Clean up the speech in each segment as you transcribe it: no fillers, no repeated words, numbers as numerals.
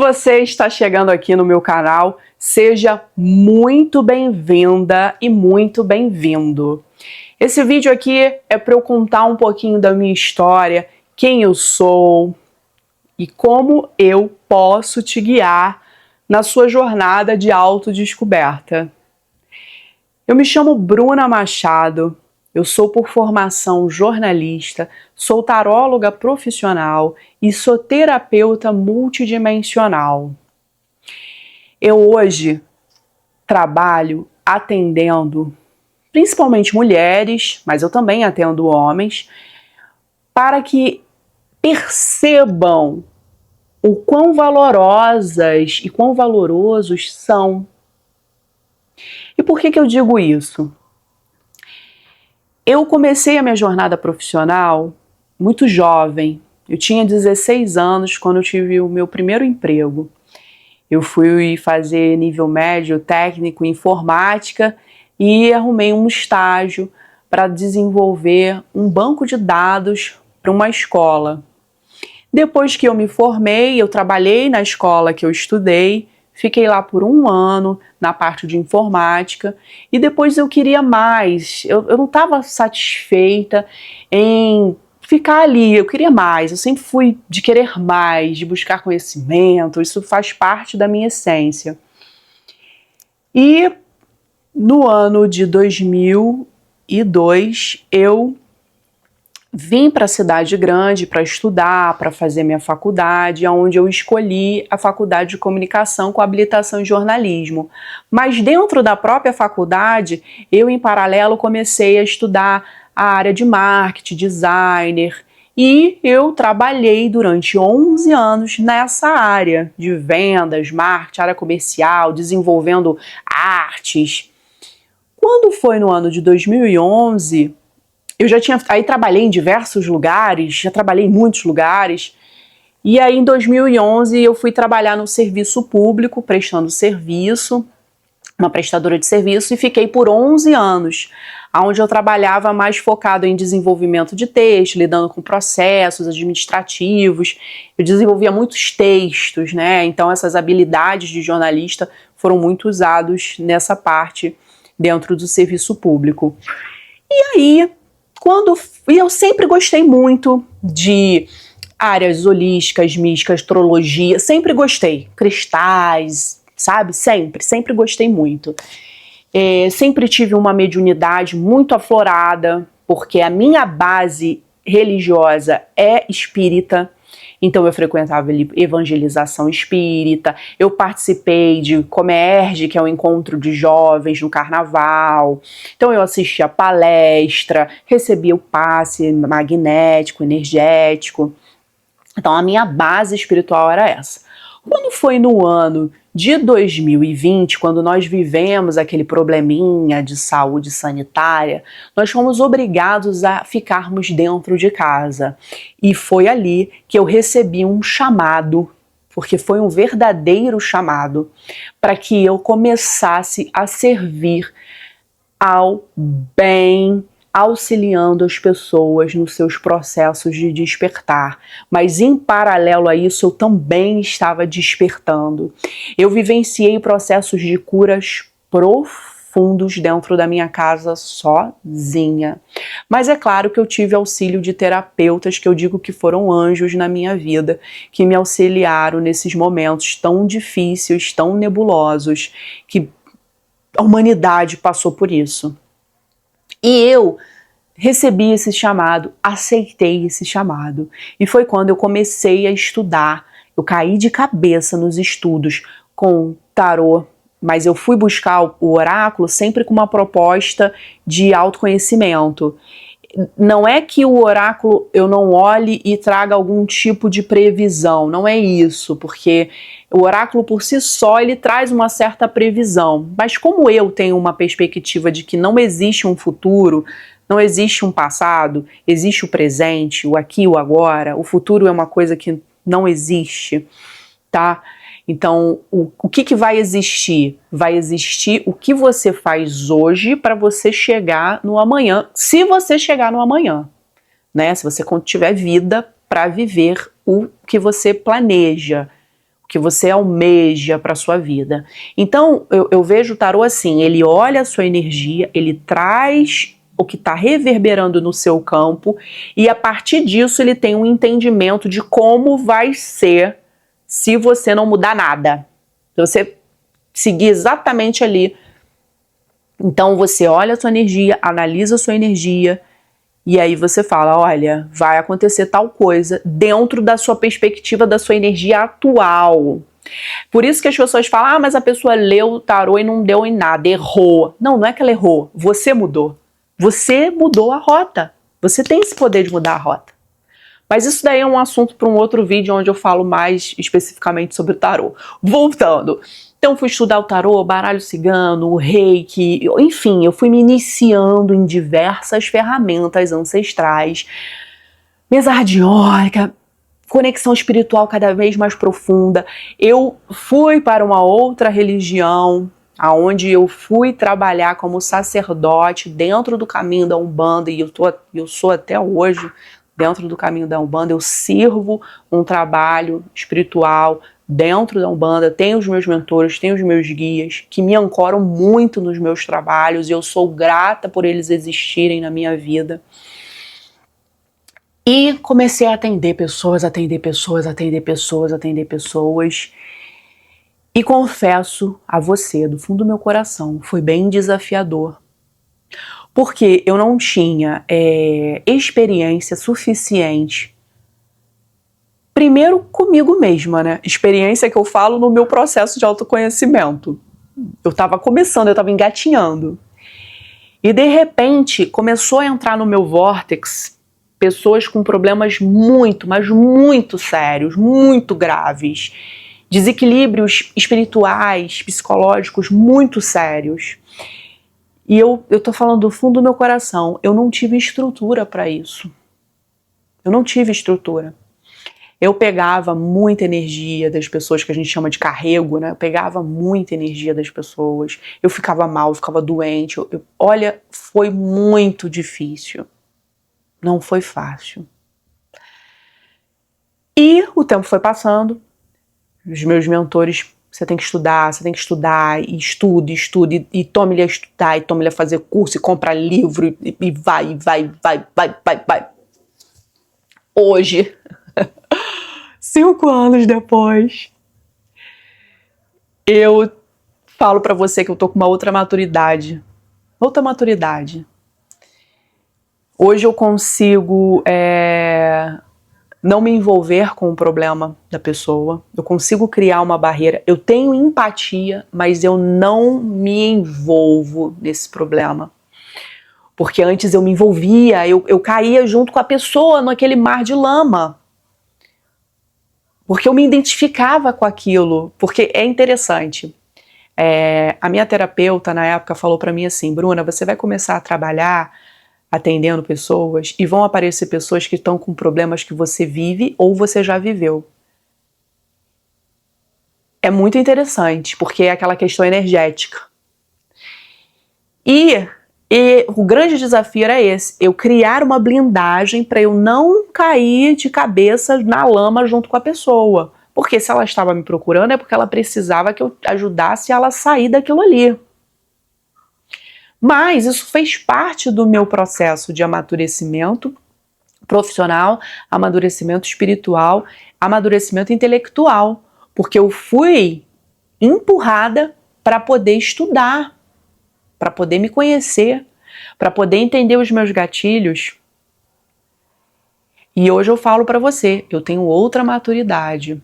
você está chegando aqui no meu canal, seja muito bem-vinda e muito bem-vindo. Esse vídeo aqui é para eu contar um pouquinho da minha história, quem eu sou e como eu posso te guiar na sua jornada de autodescoberta. Eu me chamo Bruna Machado, eu sou por formação jornalista, sou taróloga profissional e sou terapeuta multidimensional. Eu hoje trabalho atendendo principalmente mulheres, mas eu também atendo homens, para que percebam o quão valorosas e quão valorosos são. E por que eu digo isso? Eu comecei a minha jornada profissional muito jovem. Eu tinha 16 anos quando eu tive o meu primeiro emprego. Eu fui fazer nível médio técnico em informática e arrumei um estágio para desenvolver um banco de dados para uma escola. Depois que eu me formei, eu trabalhei na escola que eu estudei, fiquei lá por um ano na parte de informática e depois eu queria mais, eu não estava satisfeita em ficar ali, eu queria mais, eu sempre fui de querer mais, de buscar conhecimento, isso faz parte da minha essência. E no ano de 2002 eu vim para a cidade grande para estudar, para fazer minha faculdade, onde eu escolhi a faculdade de comunicação com habilitação em jornalismo. Mas dentro da própria faculdade, eu em paralelo comecei a estudar a área de marketing, designer, e eu trabalhei durante 11 anos nessa área de vendas, marketing, área comercial, desenvolvendo artes. Quando foi no ano de 2011, eu já tinha, aí trabalhei em diversos lugares, já trabalhei em muitos lugares, e aí em 2011 eu fui trabalhar no serviço público, prestando serviço, uma prestadora de serviço, e fiquei por 11 anos, onde eu trabalhava mais focado em desenvolvimento de texto, lidando com processos administrativos, eu desenvolvia muitos textos, né? Então essas habilidades de jornalista foram muito usadas nessa parte dentro do serviço público. E aí, e eu sempre gostei muito de áreas holísticas, místicas, astrologia, sempre gostei, cristais, sabe? Sempre gostei muito. Sempre tive uma mediunidade muito aflorada, porque a minha base religiosa é espírita, então eu frequentava evangelização espírita, eu participei de Comerge, que é um encontro de jovens no carnaval, então eu assistia palestra, recebia o passe magnético, energético, então a minha base espiritual era essa. Quando foi no ano de 2020, quando nós vivemos aquele probleminha de saúde sanitária, nós fomos obrigados a ficarmos dentro de casa. E foi ali que eu recebi um chamado, porque foi um verdadeiro chamado, para que eu começasse a servir ao bem, auxiliando as pessoas nos seus processos de despertar. Mas em paralelo a isso, eu também estava despertando. Eu vivenciei processos de curas profundos dentro da minha casa sozinha. Mas é claro que eu tive auxílio de terapeutas que eu digo que foram anjos na minha vida, que me auxiliaram nesses momentos tão difíceis, tão nebulosos, que a humanidade passou por isso. E eu recebi esse chamado, aceitei esse chamado. E foi quando eu comecei a estudar. Eu caí de cabeça nos estudos com tarô, mas eu fui buscar o oráculo sempre com uma proposta de autoconhecimento. Não é que o oráculo eu não olhe e traga algum tipo de previsão, não é isso, porque o oráculo por si só ele traz uma certa previsão, mas como eu tenho uma perspectiva de que não existe um futuro, não existe um passado, existe o presente, o aqui e o agora, o futuro é uma coisa que não existe, tá? Então, o que vai existir? Vai existir o que você faz hoje para você chegar no amanhã, se você chegar no amanhã, né? Se você tiver vida para viver o que você planeja, que você almeja para sua vida. Então, eu vejo o tarô assim, ele olha a sua energia, ele traz o que está reverberando no seu campo, e a partir disso ele tem um entendimento de como vai ser se você não mudar nada. Se você seguir exatamente ali. Então você olha a sua energia, analisa a sua energia, e aí você fala, olha, vai acontecer tal coisa dentro da sua perspectiva, da sua energia atual. Por isso que as pessoas falam, mas a pessoa leu o tarô e não deu em nada, errou. Não, não é que ela errou, você mudou. Você mudou a rota. Você tem esse poder de mudar a rota. Mas isso daí é um assunto para um outro vídeo onde eu falo mais especificamente sobre o tarô. Voltando. Então fui estudar o tarô, baralho cigano, o reiki, enfim, eu fui me iniciando em diversas ferramentas ancestrais, mesa radiônica, conexão espiritual cada vez mais profunda. Eu fui para uma outra religião, aonde eu fui trabalhar como sacerdote dentro do caminho da Umbanda, e eu sou até hoje dentro do caminho da Umbanda. Eu sirvo um trabalho espiritual dentro da Umbanda, tenho os meus mentores, tenho os meus guias, que me ancoram muito nos meus trabalhos, e eu sou grata por eles existirem na minha vida. E comecei a atender pessoas, e confesso a você, do fundo do meu coração, foi bem desafiador, porque eu não tinha experiência suficiente. Primeiro comigo mesma, né? Experiência que eu falo no meu processo de autoconhecimento. Eu estava começando, eu estava engatinhando. E de repente começou a entrar no meu vórtex pessoas com problemas muito, mas muito sérios, muito graves. Desequilíbrios espirituais, psicológicos muito sérios. E eu tô falando do fundo do meu coração, eu não tive estrutura para isso. Eu não tive estrutura. Eu pegava muita energia das pessoas, que a gente chama de carrego, né? Eu pegava muita energia das pessoas. Eu ficava mal, eu ficava doente. Olha, foi muito difícil. Não foi fácil. E o tempo foi passando. Os meus mentores, você tem que estudar, e estude, e tome-lhe a estudar, e tome-lhe a fazer curso, e compra livro, e vai. Hoje, 5 anos depois, eu falo pra você que eu tô com uma outra maturidade. Hoje eu consigo não me envolver com o problema da pessoa. Eu consigo criar uma barreira. Eu tenho empatia, mas eu não me envolvo nesse problema. Porque antes eu me envolvia, eu caía junto com a pessoa naquele mar de lama. Porque eu me identificava com aquilo. Porque é interessante. A minha terapeuta na época falou pra mim assim, Bruna, você vai começar a trabalhar atendendo pessoas e vão aparecer pessoas que estão com problemas que você vive ou você já viveu. É muito interessante, porque é aquela questão energética. E o grande desafio era esse, eu criar uma blindagem para eu não cair de cabeça na lama junto com a pessoa. Porque se ela estava me procurando é porque ela precisava que eu ajudasse ela a sair daquilo ali. Mas isso fez parte do meu processo de amadurecimento profissional, amadurecimento espiritual, amadurecimento intelectual, porque eu fui empurrada para poder estudar, para poder me conhecer, para poder entender os meus gatilhos. E hoje eu falo para você, eu tenho outra maturidade,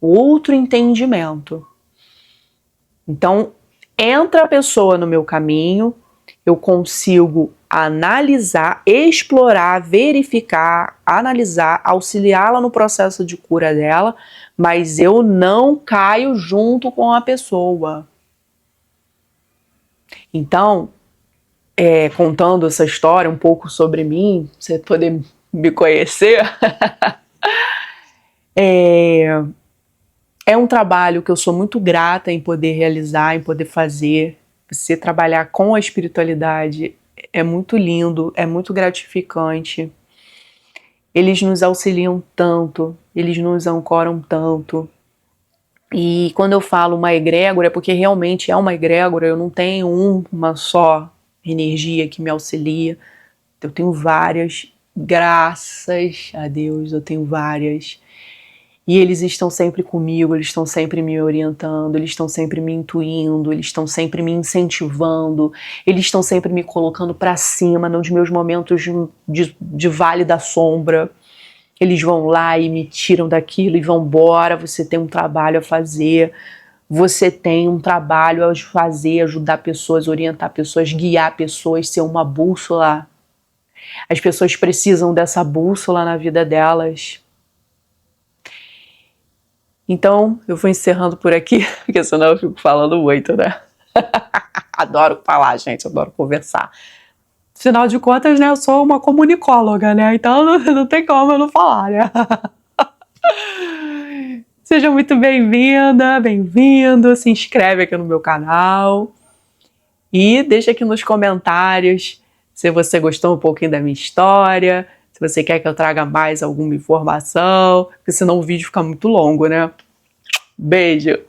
outro entendimento. Então, entra a pessoa no meu caminho, eu consigo analisar, explorar, verificar, analisar, auxiliá-la no processo de cura dela, mas eu não caio junto com a pessoa. Então, contando essa história um pouco sobre mim, pra você poder me conhecer, é um trabalho que eu sou muito grata em poder realizar, em poder fazer. Você trabalhar com a espiritualidade é muito lindo, é muito gratificante. Eles nos auxiliam tanto, eles nos ancoram tanto. E quando eu falo uma egrégora, é porque realmente é uma egrégora, eu não tenho uma só energia que me auxilia, eu tenho várias, graças a Deus eu tenho várias. E eles estão sempre comigo, eles estão sempre me orientando, eles estão sempre me intuindo, eles estão sempre me incentivando, eles estão sempre me colocando para cima nos meus momentos de vale da sombra. Eles vão lá e me tiram daquilo e vão embora. Você tem um trabalho a fazer, você tem um trabalho a fazer, ajudar pessoas, orientar pessoas, guiar pessoas, ser uma bússola. As pessoas precisam dessa bússola na vida delas. Então, eu vou encerrando por aqui, porque senão eu fico falando muito, né? Adoro falar, gente, adoro conversar. Afinal de contas, né, eu sou uma comunicóloga, né? Então não tem como eu não falar, né? Seja muito bem-vinda, bem-vindo, se inscreve aqui no meu canal e deixa aqui nos comentários se você gostou um pouquinho da minha história, se você quer que eu traga mais alguma informação, porque senão o vídeo fica muito longo, né? Beijo!